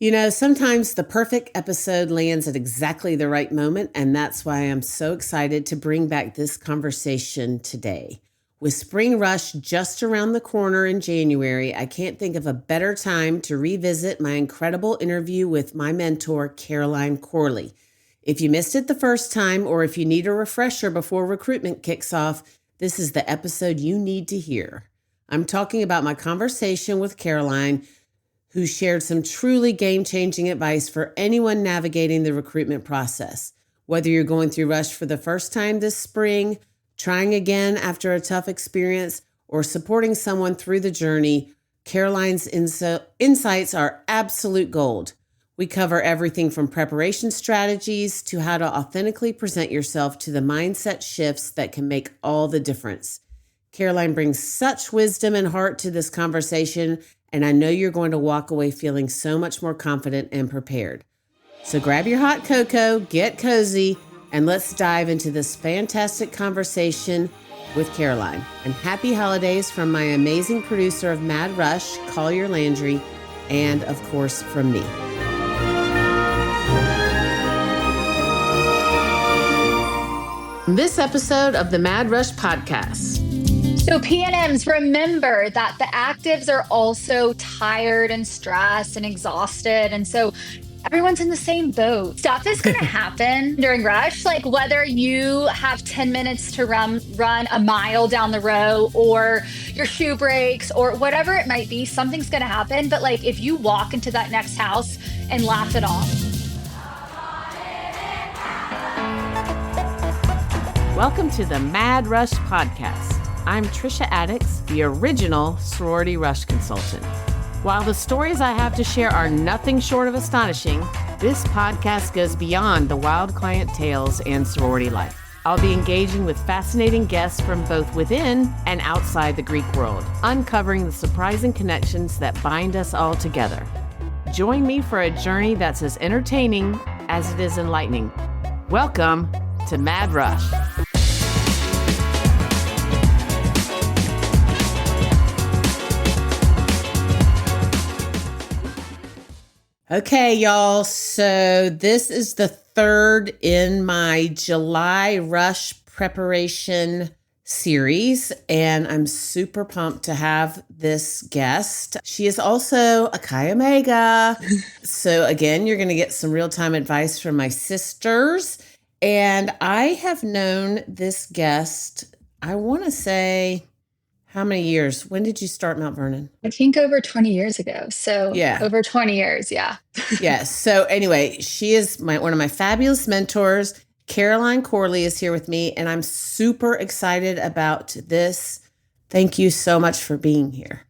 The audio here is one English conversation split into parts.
Sometimes the perfect episode lands at exactly the right moment, and that's why I'm so excited to bring back this conversation today. With Spring Rush just around the corner in January, I can't think of a better time to revisit my incredible interview with my mentor, Caroline Corley. If you missed it the first time, or if you need a refresher before recruitment kicks off, this is the episode you need to hear. I'm talking about my conversation with Caroline, who shared some truly game-changing advice for anyone navigating the recruitment process. Whether you're going through Rush for the first time this spring, trying again after a tough experience, or supporting someone through the journey, Caroline's insights are absolute gold. We cover everything from preparation strategies to how to authentically present yourself to the mindset shifts that can make all the difference. Caroline brings such wisdom and heart to this conversation, and I know you're going to walk away feeling so much more confident and prepared. So grab your hot cocoa, get cozy, and let's dive into this fantastic conversation with Caroline. And happy holidays from my amazing producer of Mad Rush, Collier Landry, and of course from me. This episode of the Mad Rush podcast. So PNMs, remember that the actives are also tired and stressed and exhausted. And so everyone's in the same boat. Stuff is going to happen during Rush, like whether you have 10 minutes to run a mile down the row or your shoe breaks or whatever it might be, something's going to happen. But like if you walk into that next house and laugh it off. Welcome to the Mad Rush podcast. I'm Trisha Addix, the original Sorority Rush consultant. While the stories I have to share are nothing short of astonishing, this podcast goes beyond the wild client tales and sorority life. I'll be engaging with fascinating guests from both within and outside the Greek world, uncovering the surprising connections that bind us all together. Join me for a journey that's as entertaining as it is enlightening. Welcome to Mad Rush. Okay, y'all. So this is the third in my July Rush preparation series, and I'm super pumped to have this guest. She is also a Chi Omega. So again, you're going to get some real-time advice from my sisters. And I have known this guest, I want to say, how many years? When did you start Mount Vernon? I think over 20 years ago. So yeah, over 20 years. Yeah. Yes. So anyway, she is one of my fabulous mentors. Caroline Corley is here with me, and I'm super excited about this. Thank you so much for being here.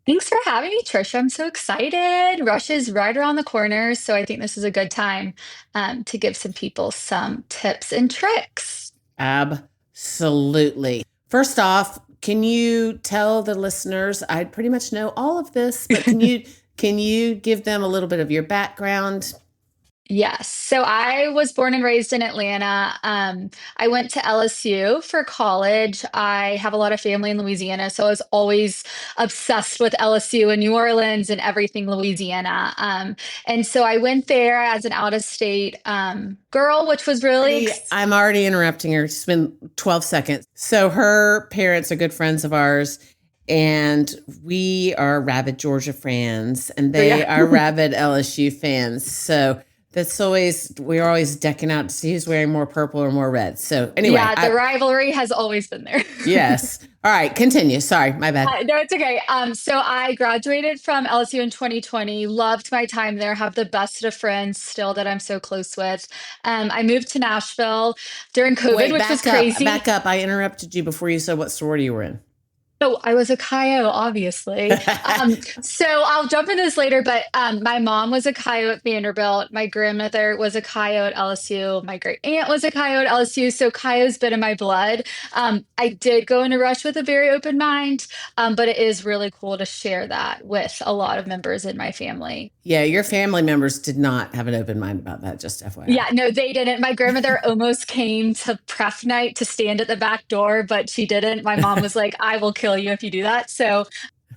Thanks for having me, Trisha. I'm so excited. Rush is right around the corner. So I think this is a good time to give some people some tips and tricks. Absolutely. First off, can you tell the listeners, I pretty much know all of this, but can you give them a little bit of your background? Yes. So I was born and raised in Atlanta. I went to LSU for college. I have a lot of family in Louisiana, so I was always obsessed with LSU and New Orleans and everything Louisiana. And so I went there as an out-of-state girl, which was really... I'm already interrupting her. It's been 12 seconds. So her parents are good friends of ours, and we are rabid Georgia fans, and they are rabid LSU fans. So... we're always decking out to see who's wearing more purple or more red. So anyway. Yeah, the rivalry has always been there. Yes. All right, continue. Sorry, my bad. No, it's okay. So I graduated from LSU in 2020, loved my time there, have the best of friends still that I'm so close with. I moved to Nashville during COVID, which was crazy. Back up. I interrupted you before you said what sorority you were in. So I was a Chi O, obviously. So I'll jump into this later, but my mom was a Chi O at Vanderbilt. My grandmother was a Chi O at LSU. My great aunt was a Chi O at LSU. So Chi O's been in my blood. I did go into Rush with a very open mind, but it is really cool to share that with a lot of members in my family. Yeah, your family members did not have an open mind about that, just FYI. Yeah, no, they didn't. My grandmother almost came to prep night to stand at the back door, but she didn't. My mom was like, I will kill you if you do that. So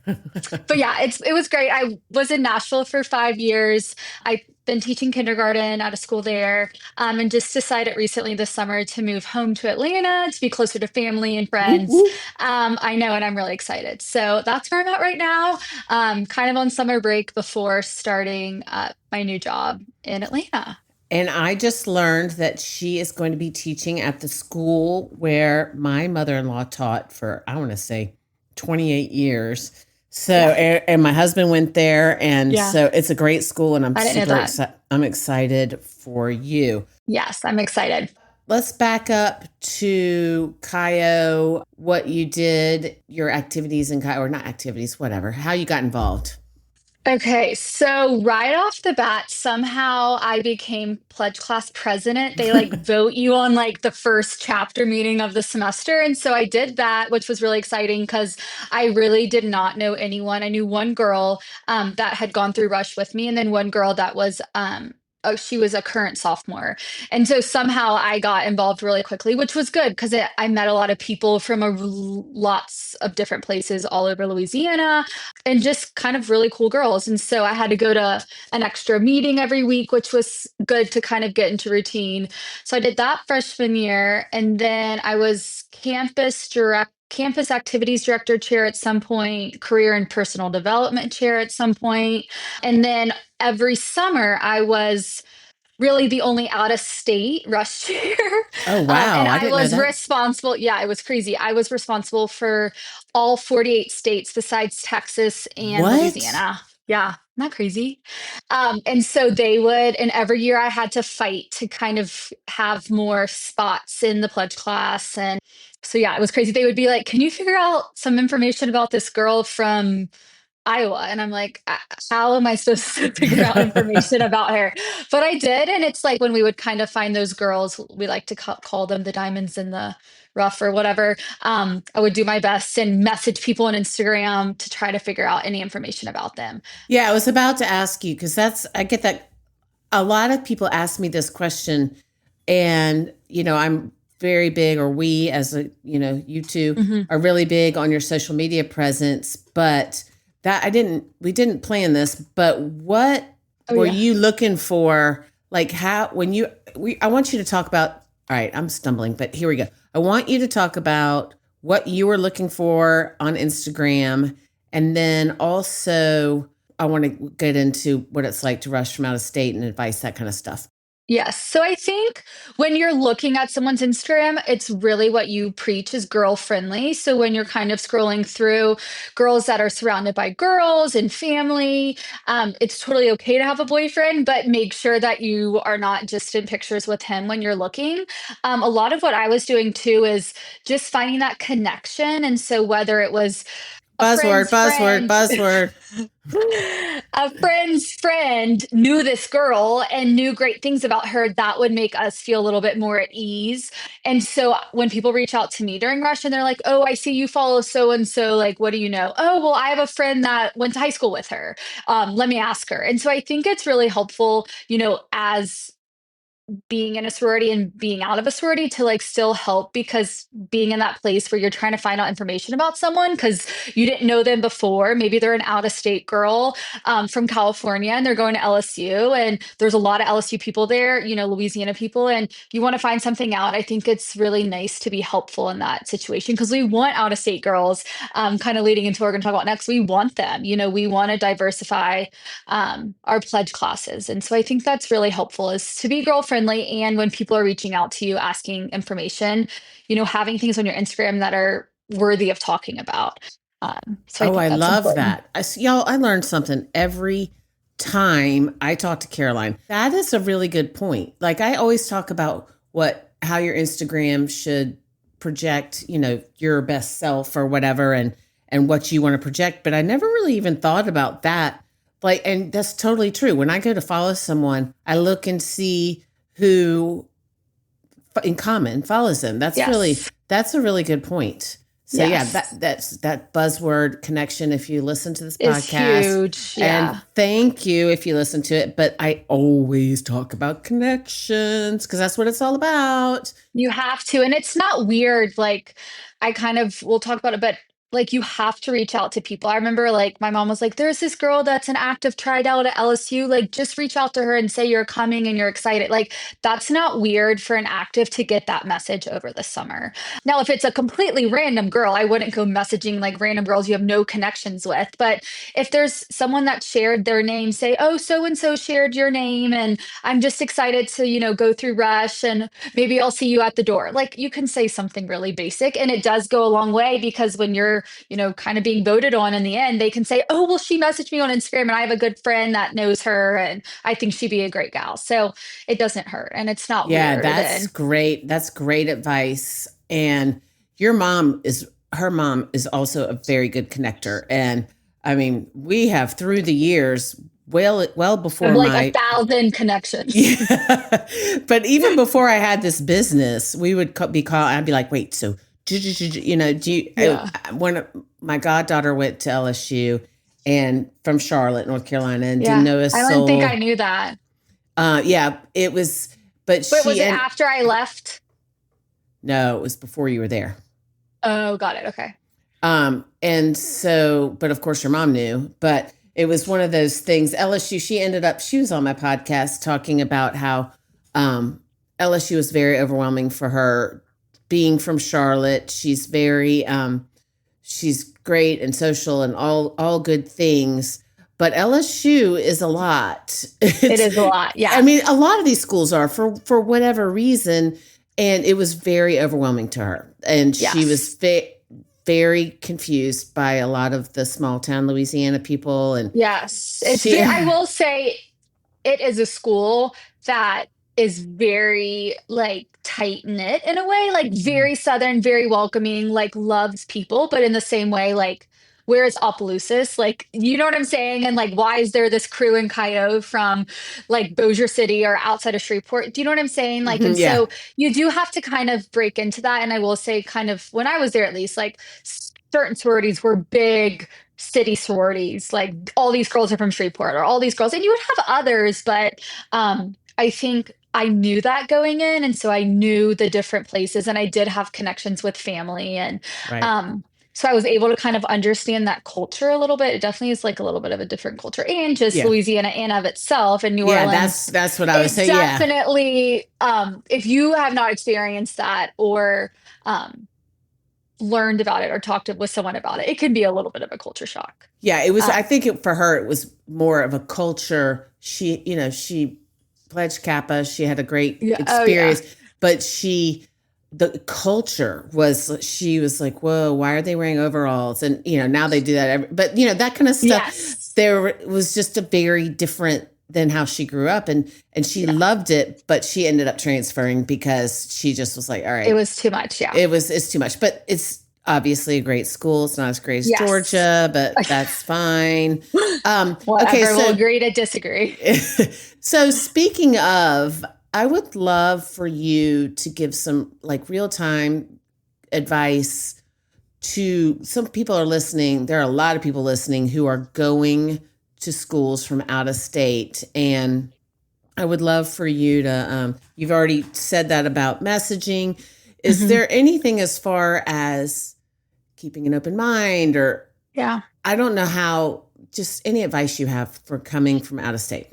But yeah, it was great. I was in Nashville for 5 years. I've been teaching kindergarten at a school there, and just decided recently this summer to move home to Atlanta to be closer to family and Whoop, friends. whoop. I know, and I'm really excited. So that's where I'm at right now. Kind of on summer break before starting my new job in Atlanta. And I just learned that she is going to be teaching at the school where my mother-in-law taught for, I want to say, 28 years. So, Yeah, and my husband went there. And yeah. so it's a great school, and I'm I didn't know super that. excited. I'm excited for you. Yes, I'm excited. Let's back up to Kaio, what you did, your activities in Kaio, or not activities, whatever, how you got involved. Okay, so right off the bat, somehow I became pledge class president. They like vote you on like the first chapter meeting of the semester. And so I did that, which was really exciting because I really did not know anyone. I knew one girl that had gone through Rush with me, and then one girl that was oh, she was a current sophomore. And so somehow I got involved really quickly, which was good because I met a lot of people from lots of different places all over Louisiana, and just kind of really cool girls. And so I had to go to an extra meeting every week, which was good to kind of get into routine. So I did that freshman year. And then I was campus activities director chair at some point, career and personal development chair at some point. And then every summer I was really the only out of state rush chair. Oh, And wow. I I didn't know was that. responsible. Yeah, it was crazy. I was responsible for all 48 states besides Texas and What? Louisiana. Yeah, not crazy. And so they would, and every year I had to fight to kind of have more spots in the pledge class. And so, yeah, it was crazy. They would be like, can you figure out some information about this girl from Iowa? And I'm like, how am I supposed to figure out information about her? But I did. And it's like when we would kind of find those girls, we like to call them the diamonds in the rough or whatever. I would do my best and message people on Instagram to try to figure out any information about them. Yeah, I was about to ask you because I get that a lot of people ask me this question, and I'm very big, or we as you two Hmm. are really big on your social media presence, but we didn't plan this, but what Oh, were yeah. you looking for? Like I want you to talk about, all right, I'm stumbling, but here we go. I want you to talk about what you were looking for on Instagram, and then also I want to get into what it's like to rush from out of state and advice, that kind of stuff. Yes. So I think when you're looking at someone's Instagram, it's really what you preach is girl friendly. So when you're kind of scrolling through girls that are surrounded by girls and family, it's totally okay to have a boyfriend, but make sure that you are not just in pictures with him when you're looking. A lot of what I was doing too is just finding that connection. And so whether it was a Buzzword, friend's buzzword, friend, buzzword. a friend's friend knew this girl and knew great things about her, that would make us feel a little bit more at ease. And so when people reach out to me during Rush and they're like, oh, I see you follow so and so, like, what do you know? Oh, well, I have a friend that went to high school with her. Let me ask her. And so I think it's really helpful, as being in a sorority and being out of a sorority to like still help, because being in that place where you're trying to find out information about someone because you didn't know them before, maybe they're an out of state girl from California and they're going to LSU, and there's a lot of LSU people there, Louisiana people, and you want to find something out. I think it's really nice to be helpful in that situation because we want out of state girls, kind of leading into what we're going to talk about next. We want them, we want to diversify our pledge classes. And so I think that's really helpful, is to be girl friendly. And when people are reaching out to you asking information, having things on your Instagram that are worthy of talking about. So I Oh, think I that's love important. that. Y'all, I learned something every time I talk to Caroline. That is a really good point. Like I always talk about how your Instagram should project, your best self or whatever, and what you want to project. But I never really even thought about that. Like, and that's totally true. When I go to follow someone, I look and see who in common follows them. Yes. That's a really good point. So yeah, Yes. that buzzword connection. If you listen to this Is podcast, huge. and Yeah. thank you if you listen to it, but I always talk about connections because that's what it's all about. You have to. And it's not weird. Like, I kind of, we'll talk about it, but Like you have to reach out to people. I remember like my mom was like, there's this girl that's an active tried out at LSU. Like just reach out to her and say you're coming and you're excited. Like that's not weird for an active to get that message over the summer. Now, if it's a completely random girl, I wouldn't go messaging like random girls you have no connections with. But if there's someone that shared their name, say, oh, so and so shared your name and I'm just excited to, go through Rush and maybe I'll see you at the door. Like you can say something really basic and it does go a long way because when you're, kind of being voted on in the end, they can say, oh, well, she messaged me on Instagram and I have a good friend that knows her and I think she'd be a great gal. So it doesn't hurt and it's not Yeah, weird. that's And great. That's great advice. And her mom is also a very good connector. And I mean, we have through the years, well of before like a my thousand connections. yeah. But even before I had this business, we would be called. I'd be like, wait, so do you? Yeah. When my goddaughter went to LSU and from Charlotte, North Carolina, and didn't Yeah. know a I don't think I soul. knew that. Yeah, it was. But But was she it and after I left? no, it was before you were there. Oh, got it. Okay. And so, but of course, your mom knew. But it was one of those things. LSU. She was on my podcast talking about how LSU was very overwhelming for her being from Charlotte. She's great and social and all good things. But LSU is a lot. It is a lot. I Yeah. mean, a lot of these schools are for whatever reason, and it was very overwhelming to her, and she was Yes. very confused by a lot of the small town Louisiana people, and Yes. she, I will say it is a school that is very like tight knit in a way, like very southern, very welcoming, like loves people, but in the same way, like where is Opelousas? Like, you know what I'm saying? And like, why is there this crew in Coyote from like Bossier City or outside of Shreveport? Do you know what I'm saying? Like, and yeah, so you do have to kind of break into that. And I will say, kind of when I was there, at least, like certain sororities were big city sororities. Like all these girls are from Shreveport or all these girls, and you would have others, but I think I knew that going in, and so I knew the different places, and I did have connections with family, and right, um, so I was able to kind of understand that culture a little bit. It definitely is like a little bit of a different culture, and just yeah, Louisiana and of itself, and New yeah. Orleans. That's what I was It saying. Yeah, definitely, if you have not experienced that or um, learned about it or talked with someone about it, it can be a little bit of a culture shock. yeah. It was. I Um, think for her, it was more of a culture. She pledged Kappa. She had a great yeah. Oh yeah. experience, but the culture was, she was like, whoa, why are they wearing overalls? And, now they do that. But, that kind of stuff, Yes. there was just a very different than how she grew up. And she Yeah. loved it, but she ended up transferring because she just was like, all It right, was too much. Yeah. it's too much, but it's obviously a great school. It's not as great as Yes. Georgia, but that's fine. Okay. Whatever. We'll So, agree to disagree. so speaking of, I would love for you to give some like real time advice to some people are listening. There are a lot of people listening who are going to schools from out of state. And I would love for you to, you've already said that about messaging. Is Mhm. there anything as far as keeping an open mind, or Yeah. I don't know how, just any advice you have for coming from out of state?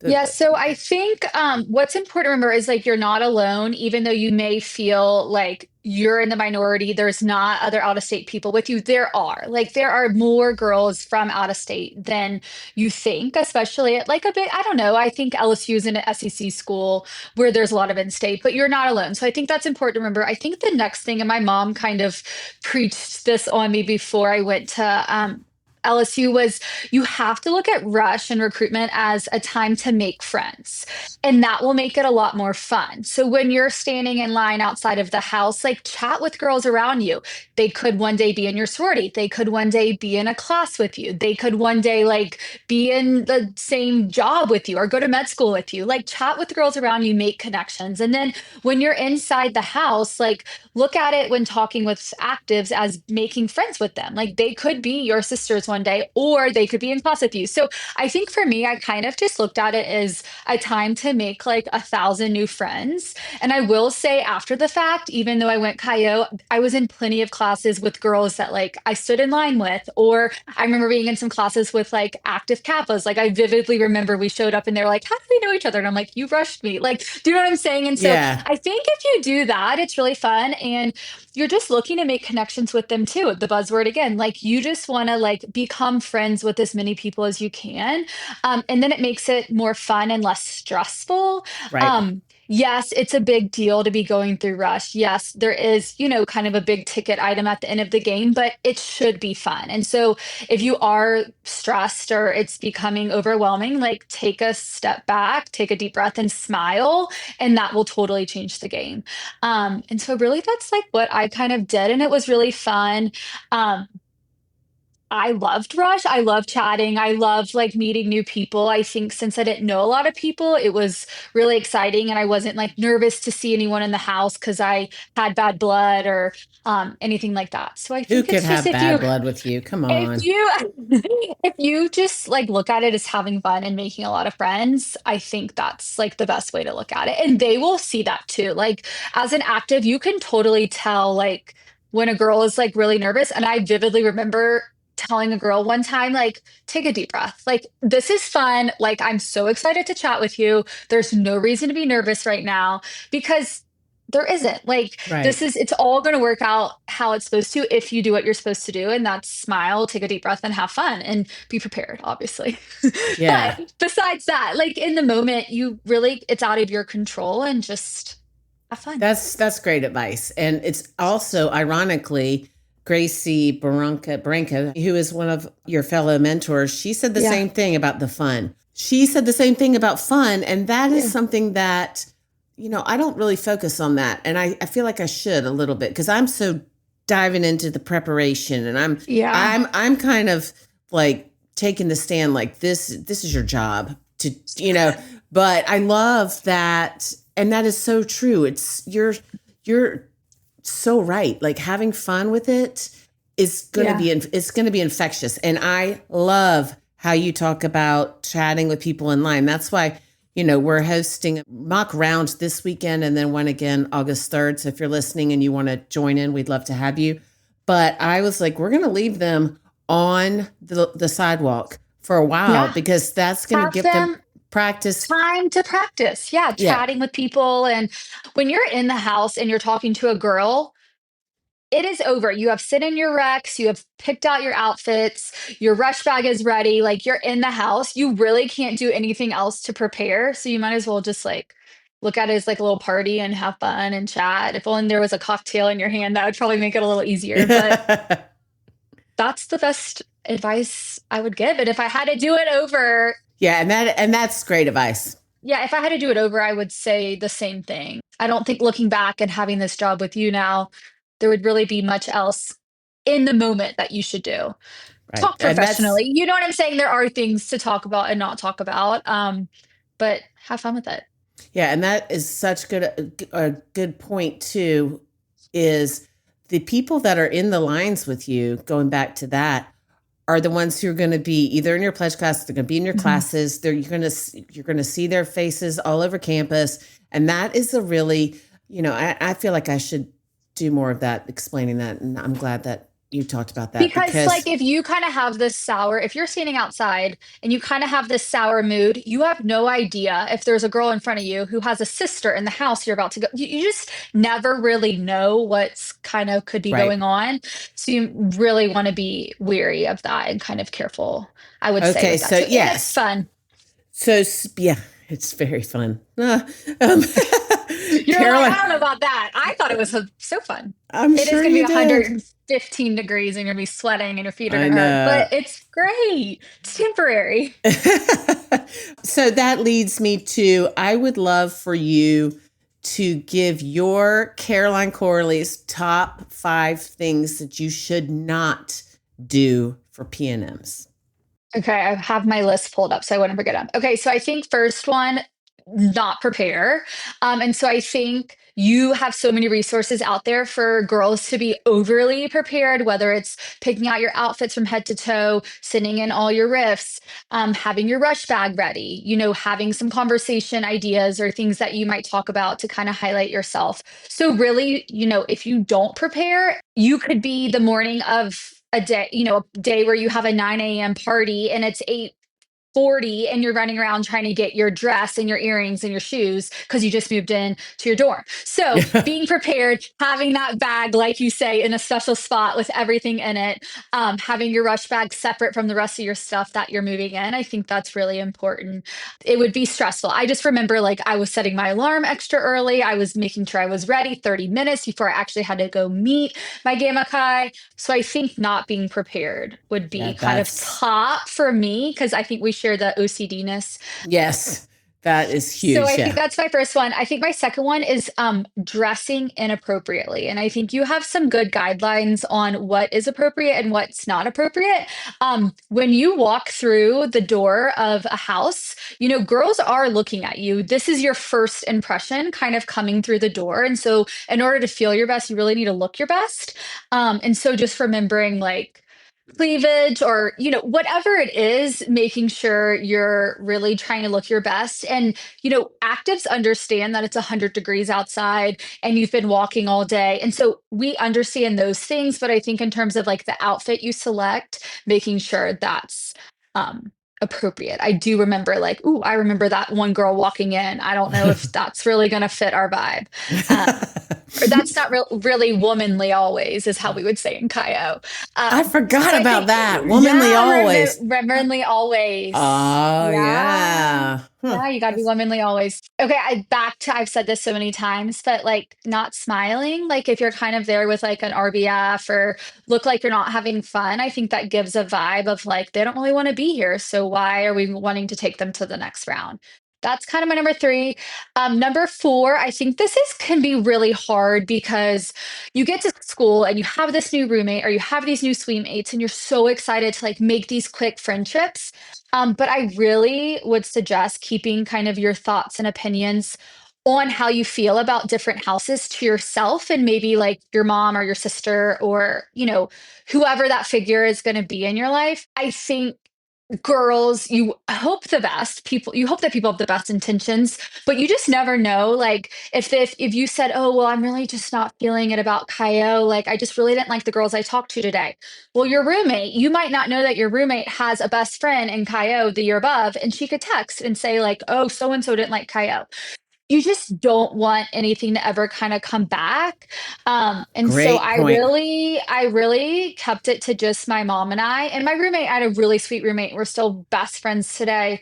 Yeah, so I think what's important to remember is like you're not alone, even though you may feel like you're in the minority, there's not other out of state people with you. There are more girls from out of state than you think, especially at like a bit, I don't know. I think LSU is in an SEC school where there's a lot of in state, but you're not alone. So I think that's important to remember. I think the next thing, and my mom kind of preached this on me before I went to LSU was you have to look at rush and recruitment as a time to make friends. And that will make it a lot more fun. So when you're standing in line outside of the house, like chat with girls around you. They could one day be in your sorority. They could one day be in a class with you. They could one day like be in the same job with you or go to med school with you. Like chat with the girls around you, make connections. And then when you're inside the house, like look at it when talking with actives as making friends with them. Like they could be your sisters one day, or they could be in class with you. So I think for me, I kind of just looked at it as a time to make like 1,000 new friends. And I will say after the fact, even though I went Coyote, I was in plenty of classes with girls that like I stood in line with, or I remember being in some classes with like active Kappas. Like I vividly remember we showed up and they're like, how do we know each other? And I'm like, you rushed me. Like, do you know what I'm saying? And so Yeah. I think if you do that, it's really fun. And you're just looking to make connections with them too. The buzzword again, like you just want to like become friends with as many people as you can. And then it makes it more fun and less stressful. Right. Yes, it's a big deal to be going through Rush. Yes, there is, kind of a big ticket item at the end of the game, but it should be fun. And so if you are stressed or it's becoming overwhelming, like take a step back, take a deep breath and smile, and that will totally change the game. And so really that's like what I kind of did, and it was really fun. Um, I loved Rush. I love chatting. I loved like meeting new people. I think since I didn't know a lot of people, it was really exciting. And I wasn't like nervous to see anyone in the house because I had bad blood or anything like that. So I Who think could it's just have bad blood with you? Come if on. you if you just like look at it as having fun and making a lot of friends, I think that's like the best way to look at it. And they will see that too. Like as an active, you can totally tell like when a girl is like really nervous. And I vividly remember telling a girl one time, like, take a deep breath. Like, this is fun. Like, I'm so excited to chat with you. There's no reason to be nervous right now because there isn't. Like, Right. it's all going to work out how it's supposed to if you do what you're supposed to do. And that's smile, take a deep breath, and have fun and be prepared, obviously. Yeah. But besides that, like in the moment, it's out of your control and just have fun. That's great advice. And it's also ironically Gracie Branca, who is one of your fellow mentors, she said the Yeah. same thing about the fun. She said the same thing about fun. And that is Yeah. something that, I don't really focus on that. And I feel like I should a little bit because I'm so diving into the preparation and Yeah. I'm kind of like taking the stand like this is your job to, but I love that. And that is so true. You're so right. Like having fun with it is going to Yeah. be, it's going to be infectious. And I love how you talk about chatting with people in line. That's why, we're hosting a mock round this weekend and then one again August 3rd. So if you're listening and you want to join in, we'd love to have you. But I was like, we're going to leave them on the sidewalk for a while Yeah. because that's going to Have give them them practice. time to practice. Yeah, Yeah. chatting with people. And when you're in the house and you're talking to a girl, it is over. You have sit in your Rex, you have picked out your outfits, your rush bag is ready, like you're in the house. You really can't do anything else to prepare. So you might as well just like look at it as like a little party and have fun and chat. If only there was a cocktail in your hand, that would probably make it a little easier. But that's the best advice I would give. And if I had to do it over, Yeah, and that's great advice. yeah, if I had to do it over, I would say the same thing. I don't think looking back and having this job with you now, there would really be much else in the moment that you should do. Right. Talk And that's professionally. You know what I'm saying? There are things to talk about and not talk about. But have fun with it. yeah, and that is such a good point too is the people that are in the lines with you, going back to that, are the ones who are going to be either in your pledge class, they're going to be in your Mhm. classes, you're going to see their faces all over campus, and that is a really, I feel like I should do more of that, explaining that, and I'm glad that you talked about that Because, like, because if you kind of have this sour, if you're standing outside and you kind of have this sour mood, you have no idea if there's a girl in front of you who has a sister in the house you're about to go. You just never really know what's kind of could be right. going on. So you really want to be weary of that and kind of careful, I would say, Okay, with that so too. And it's yes, fun. so yeah, it's very fun. Um, You're like, Caroline, I don't know about that. I thought it was so fun. I'm It is sure going to be you did. 115 degrees and you're going to be sweating and your feet are I going to hurt, know. but it's great. It's temporary. So that leads me to I would love for you to give your Caroline Corley's top 5 things that you should not do for PNMs. Okay, I have my list pulled up so I wouldn't forget them. Okay, so I think first one, not prepare. And so I think you have so many resources out there for girls to be overly prepared, whether it's picking out your outfits from head to toe, sending in all your riffs, having your rush bag ready, having some conversation ideas or things that you might talk about to kind of highlight yourself. So really, if you don't prepare, you could be the morning of a day where you have a 9 a.m. party and it's 8:40 and you're running around trying to get your dress and your earrings and your shoes because you just moved in to your dorm. So being prepared, having that bag, like you say, in a special spot with everything in it, having your rush bag separate from the rest of your stuff that you're moving in, I think that's really important. It would be stressful. I just remember like I was setting my alarm extra early. I was making sure I was ready 30 minutes before I actually had to go meet my Gamma Chi. So I think not being prepared would Yeah, be kind of that's top for me because I think we share the OCD-ness. yes, that is So huge. I think Yeah. that's my first one. I think my second one is dressing inappropriately. And I think you have some good guidelines on what is appropriate and what's not appropriate. When you walk through the door of a house, girls are looking at you. This is your first impression kind of coming through the door. And so in order to feel your best, you really need to look your best. And so just remembering like cleavage or whatever it is, making sure you're really trying to look your best. And actives understand that it's 100 degrees outside and you've been walking all day, and so we understand those things. But I think in terms of like the outfit you select, making sure that's um appropriate. I do remember like, ooh, I remember that one girl walking in, I don't know if that's really going to fit our vibe. Or that's not really womanly always, is how we would say in Kaio. I So forgot I about think, that. Womanly yeah, always. womanly always. Oh, Yeah. yeah. Huh. Yeah, you got to be womanly always. Okay, I've said this so many times, but like not smiling, like if you're kind of there with like an RBF or look like you're not having fun, I think that gives a vibe of like they don't really want to be here. So why are we wanting to take them to the next round? That's kind of my number three. Number four, I think this is can be really hard because you get to school and you have this new roommate or you have these new suite mates and you're so excited to like make these quick friendships. But I really would suggest keeping kind of your thoughts and opinions on how you feel about different houses to yourself and maybe like your mom or your sister or, whoever that figure is going to be in your life. I think girls, you hope the best. You hope that people have the best intentions, but you just never know. Like if you said, "Oh, well, I'm really just not feeling it about Kaio. Like I just really didn't like the girls I talked to today." Well, your roommate, you might not know that your roommate has a best friend in Kaio the year above, and she could text and say like, "Oh, so and so didn't like Kaio." You just don't want anything to ever kind of come back. And so Great point. I really kept it to just my mom and I. And my roommate, I had a really sweet roommate. We're still best friends today.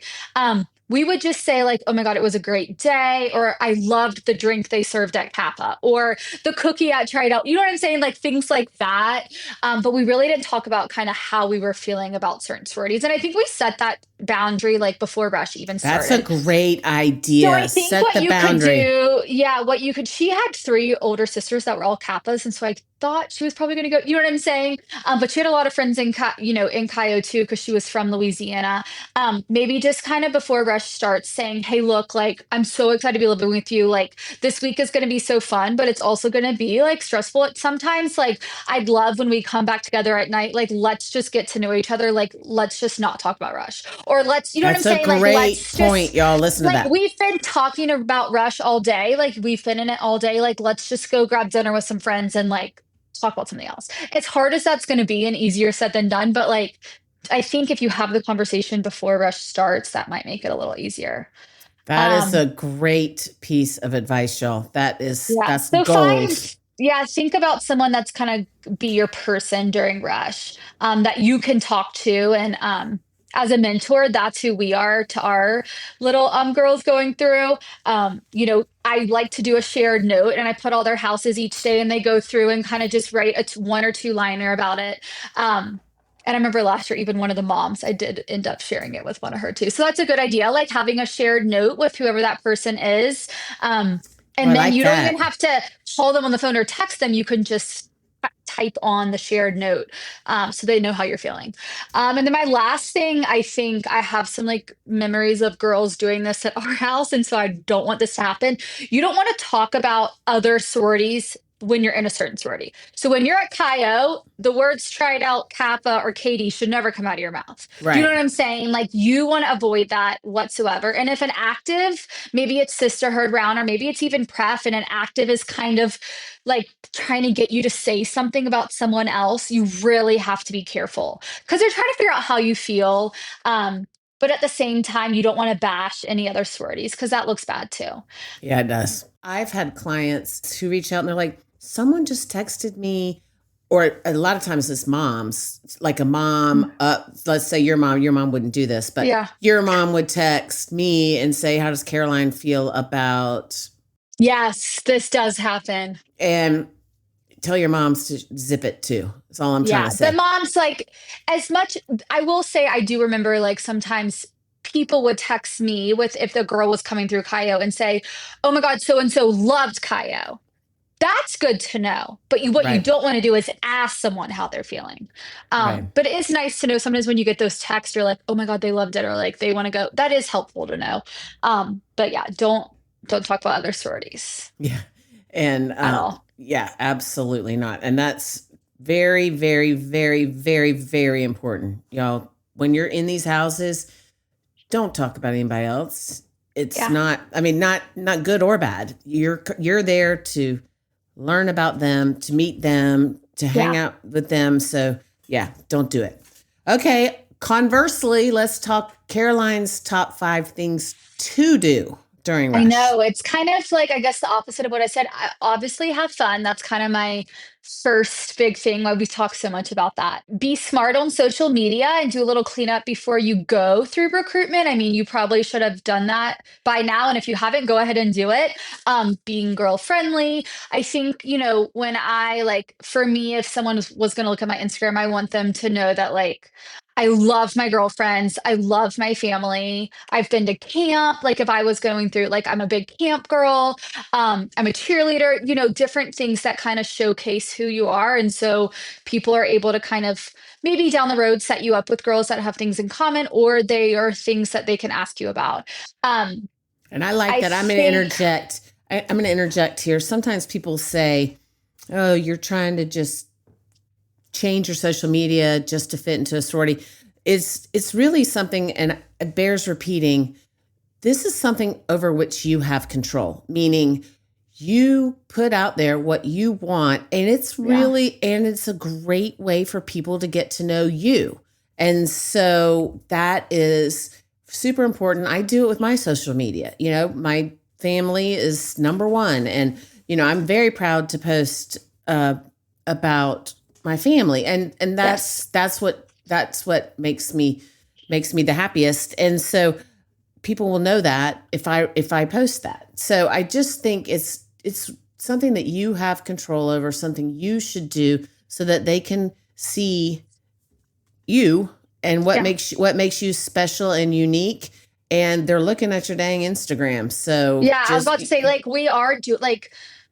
We would just say, like, oh my God, it was a great day, or I loved the drink they served at Kappa, or the cookie I tried out. You know what I'm saying? Like things like that. But we really didn't talk about kind of how we were feeling about certain sororities. And I think we set that boundary like before Rush even That's a started. great So I idea. think Set what the you could boundary. do, yeah, she had three older sisters that were all Kappas, and so I thought she was probably going to go. You know what I'm saying? But she had a lot of friends in Cayo too, because she was from Louisiana. Maybe just kind of before Rush starts, saying, "Hey, look, like I'm so excited to be living with you. Like this week is going to be so fun, but it's also going to be like stressful at sometimes. Like I'd love when we come back together at night. Like let's just get to know each other. Like let's just not talk about Rush, or let's, you know what I'm That's a saying? Like great let's point, just." y'all. Listen to Like that. we've been talking about Rush all day. Like we've been in it all day. Like let's just go grab dinner with some friends and like talk about something else. As hard as that's going to be and easier said than done, but like I think if you have the conversation before Rush starts, that might make it a little easier. That is a Um, great piece of advice, y'all. yeah. That's So gold. think about someone that's kind of be your person during Rush, that you can talk to. And as a mentor, that's who we are to our little girls going through. I like to do a shared note and I put all their houses each day and they go through and kind of just write one or two liner about it. And I remember last year, even one of the moms, I did end up sharing it with one of her too. So that's a good idea, like having a shared note with whoever that person is. Um, Oh, I and then like you don't even that. have to call them on the phone or text them. You can just type on the shared note, so they know how you're feeling. And then my last thing, I think I have some like memories of girls doing this at our house, and so I don't want this to happen. You don't want to talk about other sororities when you're in a certain sorority. So when you're at Chi-O, the words tried out, Kappa, or Katie should never come out of your mouth. Do you know Right. what I'm saying? Like you want to avoid that whatsoever. And if an active, maybe it's sisterhood round, or maybe it's even pref, and an active is kind of like trying to get you to say something about someone else, you really have to be careful because they're trying to figure out how you feel. But at the same time, you don't want to bash any other sororities because that looks bad too. Yeah, it does. I've had clients who reach out and they're like, someone just texted me, or a lot of times it's moms, like a mom, let's say your mom wouldn't do this, but Yeah. your mom would text me and say, how does Caroline feel about, Yes, this does happen. and tell your moms to zip it too. That's all I'm trying to Yeah. The say. moms, like, as much, I will say, I do remember, like, sometimes people would text me with if the girl was coming through Kaio and say, oh my God, so and so loved Kaio. That's good to know. But what you Right. don't want to do is ask someone how they're feeling. Right. But it is nice to know sometimes when you get those texts, you're like, oh my God, they loved it, or like they want to go. That is helpful to know. But yeah, don't talk about other sororities Yeah. And at all. yeah, absolutely not. And that's very, very, very, very, very important. Y'all, when you're in these houses, don't talk about anybody else. It's Yeah. not, I mean, not good or bad. You're there to learn about them, to meet them, to hang Yeah. out with them. So yeah, don't do it. Okay. Conversely, let's talk Caroline's top 5 things to do during I rush. know. It's kind of like, I guess, the opposite of what I said. I obviously have fun. That's kind of my first big thing why we talk so much about that. Be smart on social media and do a little cleanup before you go through recruitment. I mean, you probably should have done that by now. And if you haven't, go ahead and do it. Being girl friendly. I think, when I like, for me, if someone was going to look at my Instagram, I want them to know that, like, I love my girlfriends. I love my family. I've been to camp. Like if I was going through, like I'm a big camp girl. I'm a cheerleader, different things that kind of showcase who you are. And so people are able to kind of maybe down the road set you up with girls that have things in common, or they are things that they can ask you about. And I like I that. I'm going to think, interject. I'm going to interject here. Sometimes people say, oh, you're trying to just change your social media just to fit into a sorority. It's really something, and it bears repeating. This is something over which you have control, meaning you put out there what you want, and it's yeah, really, and it's a great way for people to get to know you. And so that is super important. I do it with my social media. My family is number one. And, I'm very proud to post about my family. And yes, that's what makes me the happiest. And so people will know that if I post that. So I just think it's something that you have control over, something you should do so that they can see you and what yeah. makes you special and unique, and they're looking at your dang Instagram. So Yeah, I was about to say, like, we are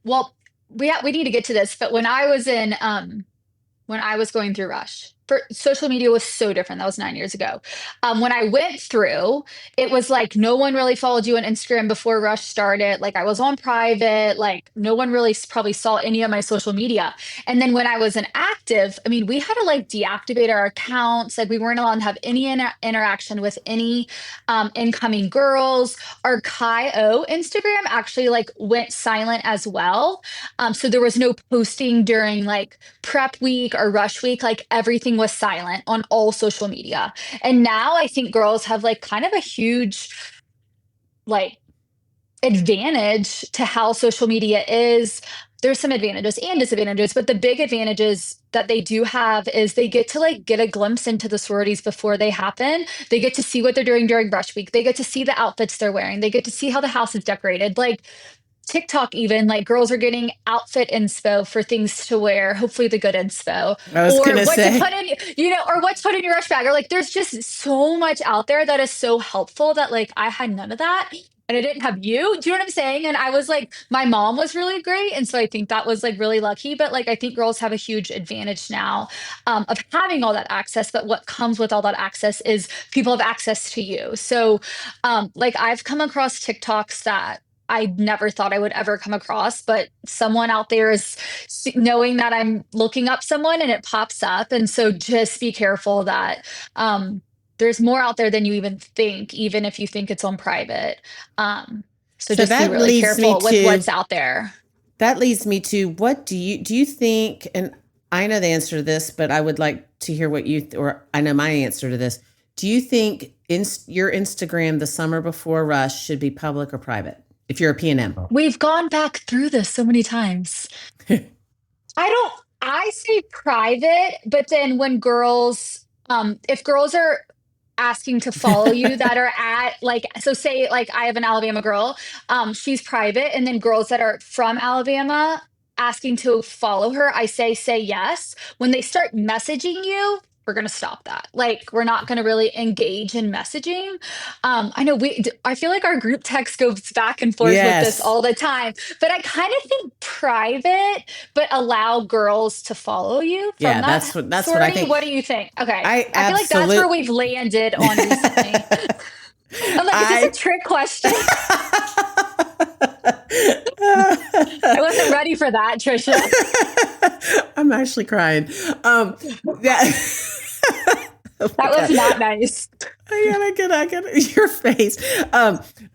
well, we need to get to this, but when I was going through Rush, social media was so different. That was 9 years ago. When I went through, it was like no one really followed you on Instagram before Rush started. Like I was on private, like no one really probably saw any of my social media. And then when I was an active, I mean, we had to like deactivate our accounts. Like we weren't allowed to have any interaction with any incoming girls. Our Chi-O Instagram actually like went silent as well. So there was no posting during like prep week or rush week. Like everything was silent on all social media. And now I think girls have like kind of a huge like advantage to how social media is. There's some advantages and disadvantages, but the big advantages that they do have is they get to like get a glimpse into the sororities before they happen. They get to see what they're doing during brush week. They get to see the outfits they're wearing. They get to see how the house is decorated. Like TikTok, even like girls are getting outfit inspo for things to wear, hopefully the good inspo, I was or gonna what to say, put in, or what to put in your rush bag, or like there's just so much out there that is so helpful that like I had none of that. and I didn't have you. Do you know what I'm saying? And I was like, my mom was really great. And so I think that was like really lucky. But like, I think girls have a huge advantage now of having all that access. But what comes with all that access is people have access to you. So like, I've come across TikToks that I never thought I would ever come across, but someone out there is knowing that I'm looking up someone and it pops up. And so just be careful that there's more out there than you even think, even if you think it's on private. Um, so So just be that really leads me careful with to what's out there. what do you think, and I know the answer to this, but I would like to hear what or I know my answer to this. Do you think your Instagram the summer before Rush should be public or private if you're a PNM? We've gone back through this so many times. I don't, I say private, but then when girls, if girls are asking to follow you that are at like, so say like I have an Alabama girl, she's private, and then girls that are from Alabama asking to follow her, I say yes. When they start messaging you, we're going to stop that. Like, we're not going to really engage in messaging. I know I feel like our group text goes back and forth with this Yes. all the time, but I kind of think private, but allow girls to follow you from Yeah, that that's what I sorority. think. What do you think? Okay. I I feel like that's where absolutely we've landed on recently. I'm like, is this a I trick question? I wasn't ready for that, Trisha. I'm actually crying. Yeah. Oh my That was God. not nice. I get your face.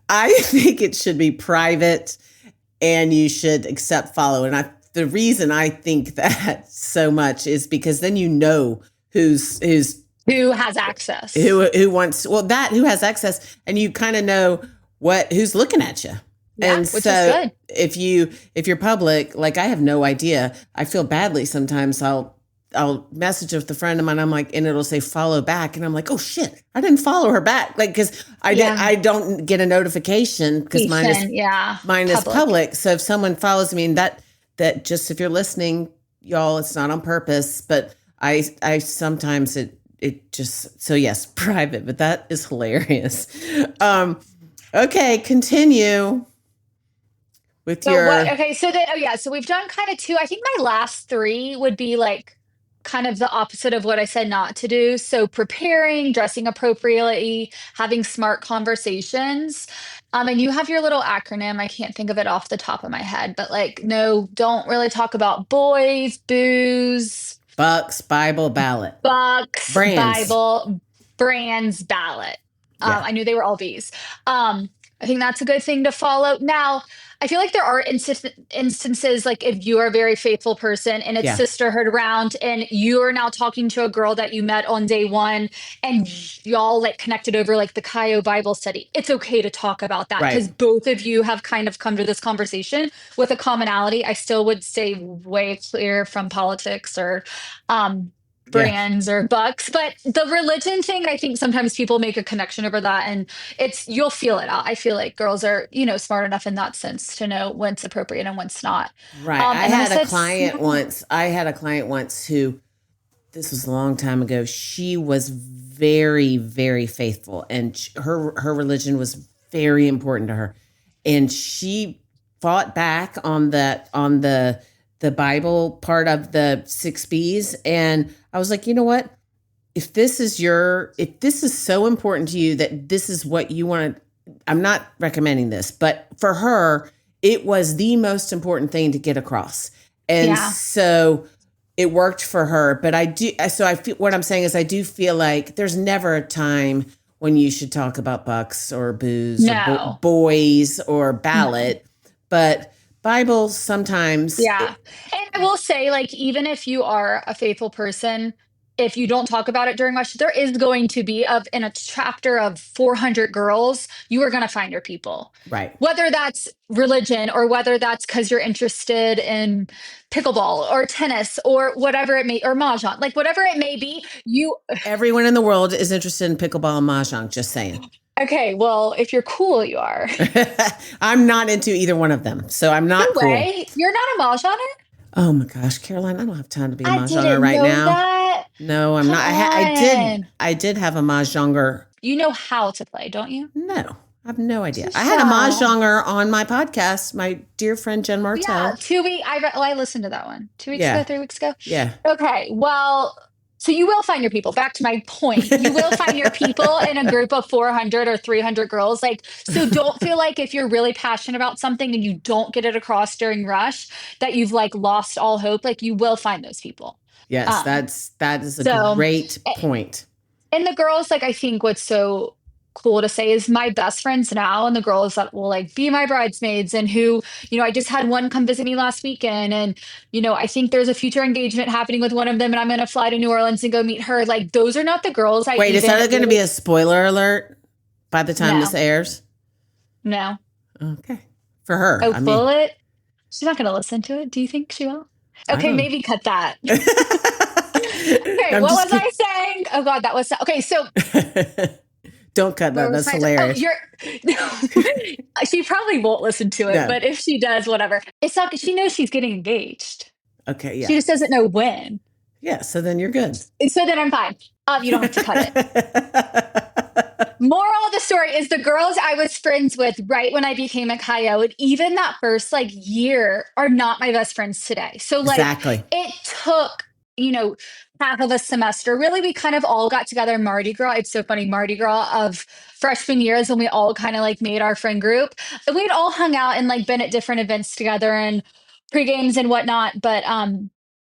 I think it should be private, and you should accept follow. And the reason I think that so much is because then you know who's Who has access? who wants, well, that who has access, and you kind of know who's looking at you. Yeah, And which is so good. if you're public, like I have no idea. I feel badly sometimes. I'll message with a friend of mine. I'm like, and it'll say follow back, and I'm like, oh shit, I didn't follow her back, like because Yeah. I don't get a notification because mine is public. So if someone follows me, and that just, if you're listening, y'all, it's not on purpose, but I sometimes it just, so yes, private, but that is hilarious. Okay, continue with So your what? Okay, so then, oh yeah, so we've done kind of two. I think my last three would be like kind of the opposite of what I said not to do. So preparing, dressing appropriately, having smart conversations. And you have your little acronym. I can't think of it off the top of my head, but like, no, don't really talk about boys, booze, Bucks, Bible, ballot, bucks, brands. Bible, brands, ballot. Yeah. I knew they were all B's. I think that's a good thing to follow. Now, I feel like there are instances like if you are a very faithful person and it's Yeah. sisterhood around and you are now talking to a girl that you met on day one and y'all like connected over like the Kaio Bible study. It's okay to talk about that because Right. both of you have kind of come to this conversation with a commonality. I still would stay way clear from politics or brands or bucks, but the religion thing, I think sometimes people make a connection over that and you'll feel it out. I feel like girls are, smart enough in that sense to know when's appropriate and when's not. Right. I And then had a client once who, this was a long time ago. She was very, very faithful, and her religion was very important to her. And she fought back on the Bible part of the 6 B's. And I was like, you know what? If this is so important to you that this is what you want to, I'm not recommending this, but for her, it was the most important thing to get across. And so it worked for her. But I feel, what I'm saying is I do feel like there's never a time when you should talk about bucks or booze or boys or ballot, but Bible sometimes. Yeah. And I will say, like, even if you are a faithful person, if you don't talk about it during Rush, there is going to be in a chapter of 400 girls, you are going to find your people. Right. Whether that's religion or whether that's because you're interested in pickleball or tennis or whatever it may, or mahjong, like whatever it may be, everyone in the world is interested in pickleball and mahjong, just saying. Okay, well, if you're cool, you are. I'm not into either one of them, so I'm not cool. You're not a mahjonger? Oh my gosh, Caroline, I don't have time to be a mahjonger didn't right know now. That. No, I'm Come not. on. I did have a mahjonger. You know how to play, don't you? No, I have no idea. Trisha. I had a mahjonger on my podcast, my dear friend Jen Yeah, Martell. 2 week. I listened to that one 2 weeks ago, Yeah. 3 weeks ago. Yeah. Okay, well, so you will find your people. Back to my point, you will find your people in a group of 400 or 300 girls. Like, so don't feel like if you're really passionate about something and you don't get it across during rush that you've like lost all hope. Like, you will find those people. Yes, Um, that is a so great point. and the girls, like, I think what's so cool to say is my best friends now and the girls that will like be my bridesmaids and who, I just had one come visit me last weekend and, I think there's a future engagement happening with one of them and I'm going to fly to New Orleans and go meet her. Like, those are not the girls I Wait, is even that going to be a spoiler alert by the time No. this airs? No. Okay. For her. Oh, bullet? She's not going to listen to it. Do you think she will? Okay, maybe cut that. Okay, what was I saying? Oh God, that was okay. So don't cut that. That's hilarious. She probably won't listen to it, but if she does, whatever. It's not. She knows she's getting engaged. Okay, yeah. She just doesn't know when. Yeah, so then you're good. So then I'm fine. You don't have to cut it. Moral of the story is the girls I was friends with right when I became a Kaio, and even that first year are not my best friends today. So exactly. It took, half of a semester. Really, we kind of all got together in Mardi Gras. It's so funny. Mardi Gras of freshman years when we all kind of made our friend group. And we'd all hung out and been at different events together and pre-games and whatnot. But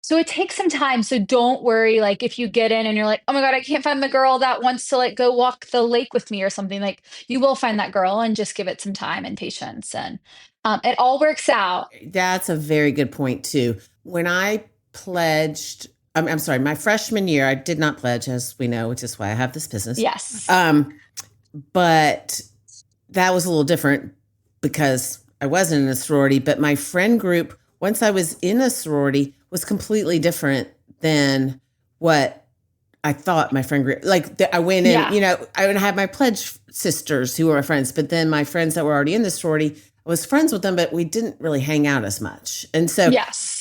so it takes some time. So don't worry, if you get in and you're like, oh my God, I can't find the girl that wants to go walk the lake with me or something. You will find that girl and just give it some time and patience. And it all works out. That's a very good point too. When I pledged, I'm sorry, my freshman year, I did not pledge, as we know, which is why I have this business. Yes. But that was a little different because I wasn't in a sorority, but my friend group, once I was in a sorority, was completely different than what I thought my friend group, I went in, I would have my pledge sisters who were my friends, but then my friends that were already in the sorority, I was friends with them, but we didn't really hang out as much. And so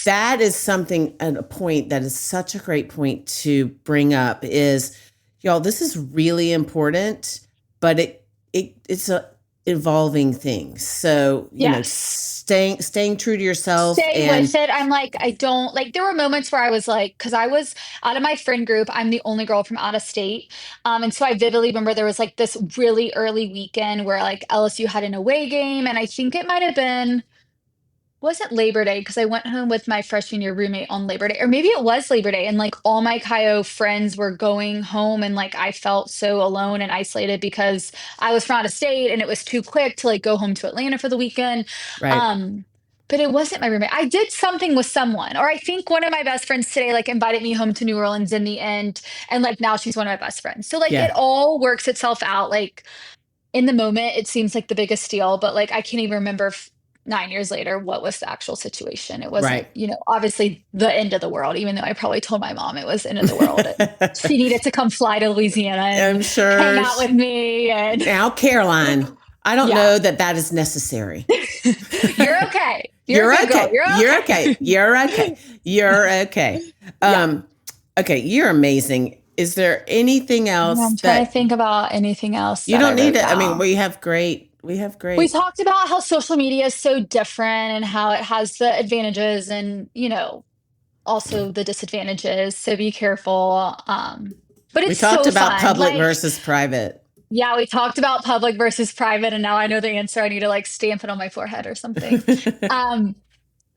that is something at a point that is such a great point to bring up is, y'all, this is really important, but it's a evolving thing. So, staying true to yourself. Stay with it. I'm I don't there were moments where I was because I was out of my friend group. I'm the only girl from out of state. And so I vividly remember there was this really early weekend where LSU had an away game. And I think it might have been, wasn't Labor Day because I went home with my freshman year roommate on Labor Day, or maybe it was Labor Day. And all my Kaio friends were going home and I felt so alone and isolated because I was from out of state and it was too quick to go home to Atlanta for the weekend. Right. But it wasn't my roommate. I did something with someone, or I think one of my best friends today, invited me home to New Orleans in the end. And now she's one of my best friends. So it all works itself out. In the moment, it seems like the biggest deal, but I can't even remember 9 years later what was the actual situation. It wasn't, obviously the end of the world, even though I probably told my mom it was the end of the world. She needed to come fly to Louisiana and hang out with me. And now, Caroline, I don't know that is necessary. You're okay. You're okay. You're okay. You're okay. You're okay. Okay. You're amazing. Is there anything else? I'm trying to think about anything else. You don't need it. I mean, we have great. We talked about how social media is so different and how it has the advantages and, also the disadvantages. So be careful. But it's so fun. We talked about public versus private. Yeah, we talked about public versus private, and now I know the answer. I need to stamp it on my forehead or something.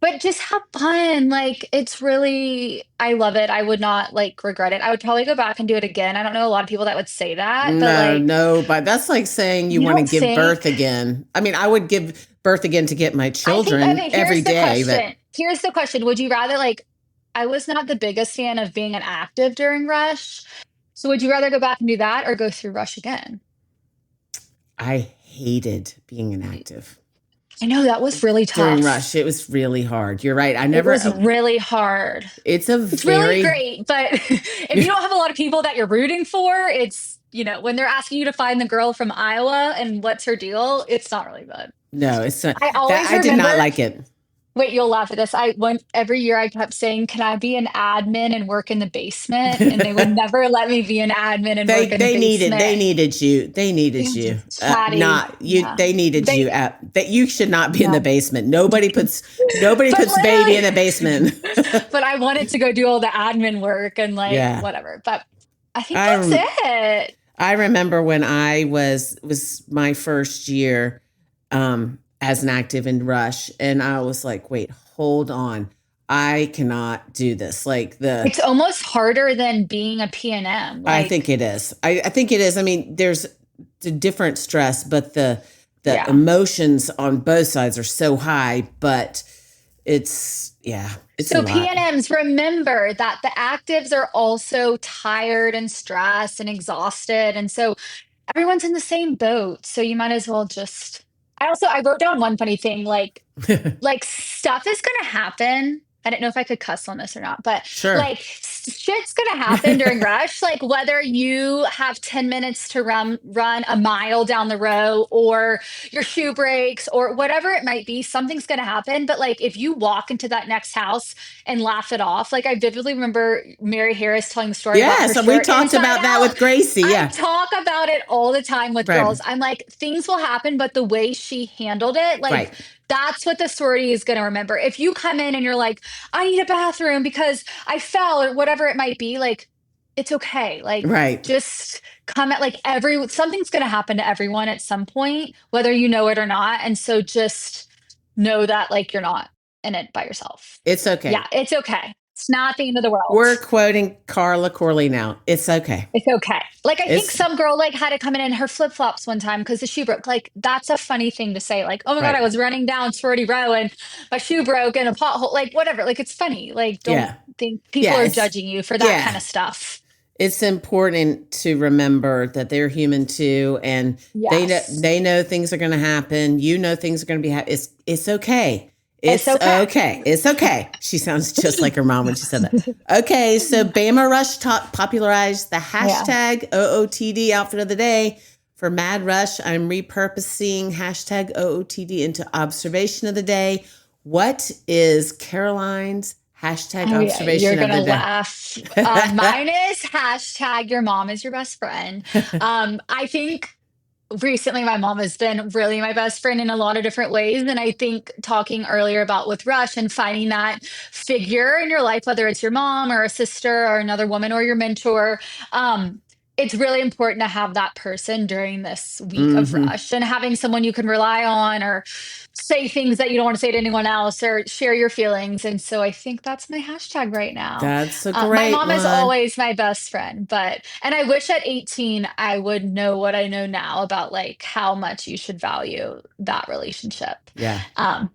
But just have fun. It's really, I love it. I would not regret it. I would probably go back and do it again. I don't know a lot of people that would say that. But but that's like saying you want to give birth again. I mean, I would give birth again to get my children every day. But here's the question. Would you rather I was not the biggest fan of being an active during Rush. So would you rather go back and do that or go through Rush again? I hated being an active. I know that was really tough. During Rush, it was really hard. You're right. It was really hard. It's really great, but if you don't have a lot of people that you're rooting for, it's, when they're asking you to find the girl from Iowa and what's her deal, it's not really fun. No, it's not. I did not like it. Wait, you'll laugh at this. I went every year I kept saying, "Can I be an admin and work in the basement?" And they would never let me be an admin and work in the They basement. needed you. They needed you. Chatty. Not you. Yeah. They needed you. They That you should not be in yeah. the basement. Nobody But puts baby in literally the basement. but I wanted to go do all the admin work and like Yeah. whatever. But I think I that's rem- it. I remember when I was my first year as an active in Rush, and I was like, wait, hold on. I cannot do this. Like It's almost harder than being a PNM. I think Like, it is. I think it is. I mean, there's a different stress, but the yeah. emotions on both sides are so high, but it's a So lot. PNMs, remember that the actives are also tired and stressed and exhausted. And so everyone's in the same boat. So you might as well just I wrote down one funny thing, like stuff is gonna happen. I don't know if I could cuss on this or not, but Sure. like shit's gonna happen during rush. Like whether you have 10 minutes to run a mile down the row or your shoe breaks or whatever it might be, something's gonna happen. But like if you walk into that next house and laugh it off, like I vividly remember Mary Harris telling the story about her Yes, we shirt talked inside about that out. with Gracie. I Yeah. talk about it all the time with Right. girls. I'm like, things will happen, but the way she handled it, like Right. that's what the sorority is going to remember. If you come in and you're like, I need a bathroom because I fell or whatever it might be, like, it's okay. Like, Right. just come at like something's going to happen to everyone at some point, whether you know it or not. And so just know that like you're not in it by yourself. It's okay. Yeah, it's okay. It's not the end of the world. We're quoting Carla Corley now. It's okay. It's okay. Like I think It's some girl like had to come in her flip flops one time because the shoe broke. Like that's a funny thing to say. Like, oh my god, I right. was running down Sorority Row and my shoe broke in a pothole. Like whatever. Like it's funny. Like don't Yeah. think people Yeah. are It's judging you for that kind yeah. of stuff. It's important to remember that they're human too, and Yes, they know things are going to happen. You know things are going to be it's okay. it's It's okay. okay. It's okay. She sounds just like her mom when she said that. Okay, so Bama Rush popularized the Yeah. hashtag OOTD outfit of the day. For Mad Rush, I'm repurposing hashtag OOTD into observation of the day. What is Caroline's hashtag Oh yeah, you're observation of gonna the laugh. Mine is hashtag your mom is your best friend. day? I think recently my mom has been really my best friend in a lot of different ways, and I think talking earlier about with rush and finding that figure in your life, whether it's your mom or a sister or another woman or your mentor, it's really important to have that person during this week of hmm rush and having someone you can rely on or say things that you don't want to say to anyone else or share your feelings. And so I think that's my hashtag right now. That's a My great mom is one. always my best friend, and I wish at 18 I would know what I know now about like how much you should value that relationship. Yeah.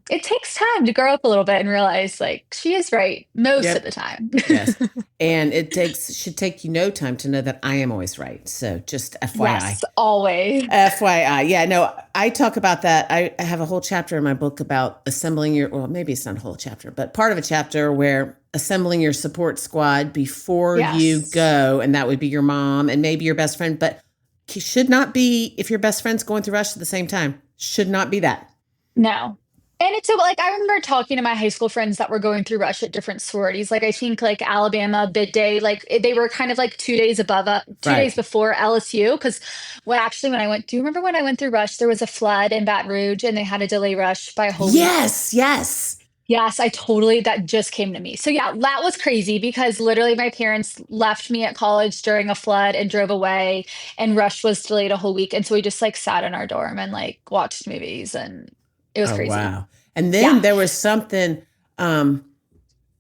It takes time to grow up a little bit and realize like she is right most of Yep. the time. Yes. And should take you no time to know that I am always right. So just FYI. Yes, always. FYI. Yeah, no, I talk about that. I have a whole chapter in my book about well, maybe it's not a whole chapter, but part of a chapter where assembling your support squad before you Yes. go, and that would be your mom and maybe your best friend, but should not be if your best friend's going through rush at the same time. Should not be that. No. And it's so like I remember talking to my high school friends that were going through rush at different sororities. Like I think like Alabama, Bid Day, like they were kind of like 2 days above, 2 days Right. before LSU. Because when I went, do you remember when I went through rush? There was a flood in Baton Rouge and they had to delay rush by a whole week. Yes, yes. Yes, that just came to me. So yeah, that was crazy because literally my parents left me at college during a flood and drove away and rush was delayed a whole week. And so we just like sat in our dorm and like watched movies and it was Oh, crazy. wow. And then Yeah. there was something, I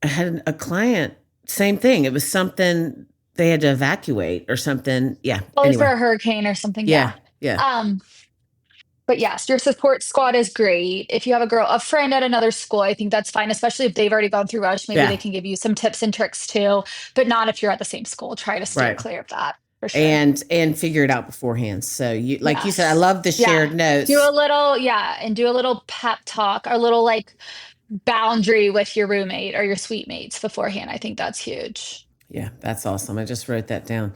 had a client, same thing. It was something they had to evacuate or something. Yeah. Probably for Anyway. a hurricane or something. Yeah. Yeah. Yeah. But yes, your support squad is great. If you have a friend at another school, I think that's fine, especially if they've already gone through rush. Maybe Yeah. they can give you some tips and tricks too, but not if you're at the same school. Try to steer Right. clear of that for sure. And figure it out beforehand. So you, like you said, I Yes. love the shared notes. Do a little, and do a little pep talk, a little like boundary with your roommate or your suite mates beforehand. I think that's huge. Yeah, that's awesome. I just wrote that down.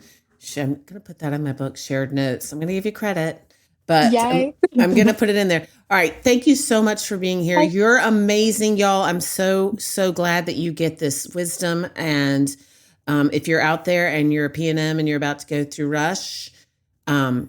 I'm going to put that in my book, shared notes. I'm going to give you credit, but Yay. I'm going to put it in there. All right. Thank you so much for being here. You're amazing, y'all. I'm so glad that you get this wisdom. And if you're out there and you're a PNM and you're about to go through Rush, I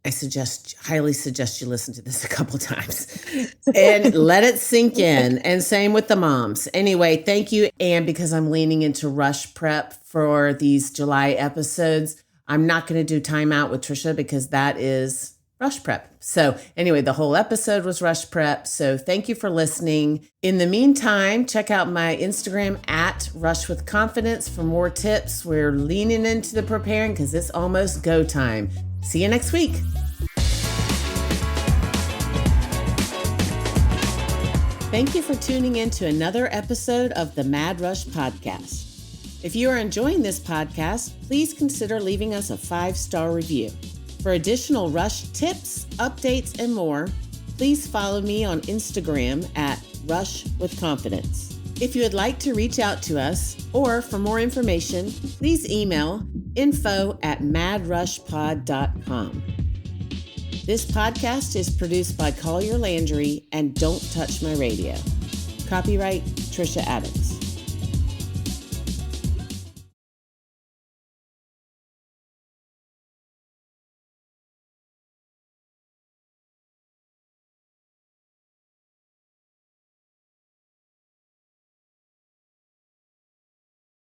highly suggest you listen to this a couple times and let it sink in. And same with the moms. Anyway, thank you. And because I'm leaning into Rush prep for these July episodes, I'm not going to do Time Out with Trisha because that is Rush prep. So anyway, the whole episode was Rush prep. So thank you for listening. In the meantime, check out my Instagram at Rush with Confidence for more tips. We're leaning into the preparing because it's almost go time. See you next week. Thank you for tuning in to another episode of the Mad Rush podcast. If you are enjoying this podcast, please consider leaving us a 5-star review. For additional Rush tips, updates, and more, please follow me on Instagram at Rush with Confidence. If you would like to reach out to us or for more information, please email info@madrushpod.com. This podcast is produced by Collier Landry and Don't Touch My Radio. Copyright Trisha Adams.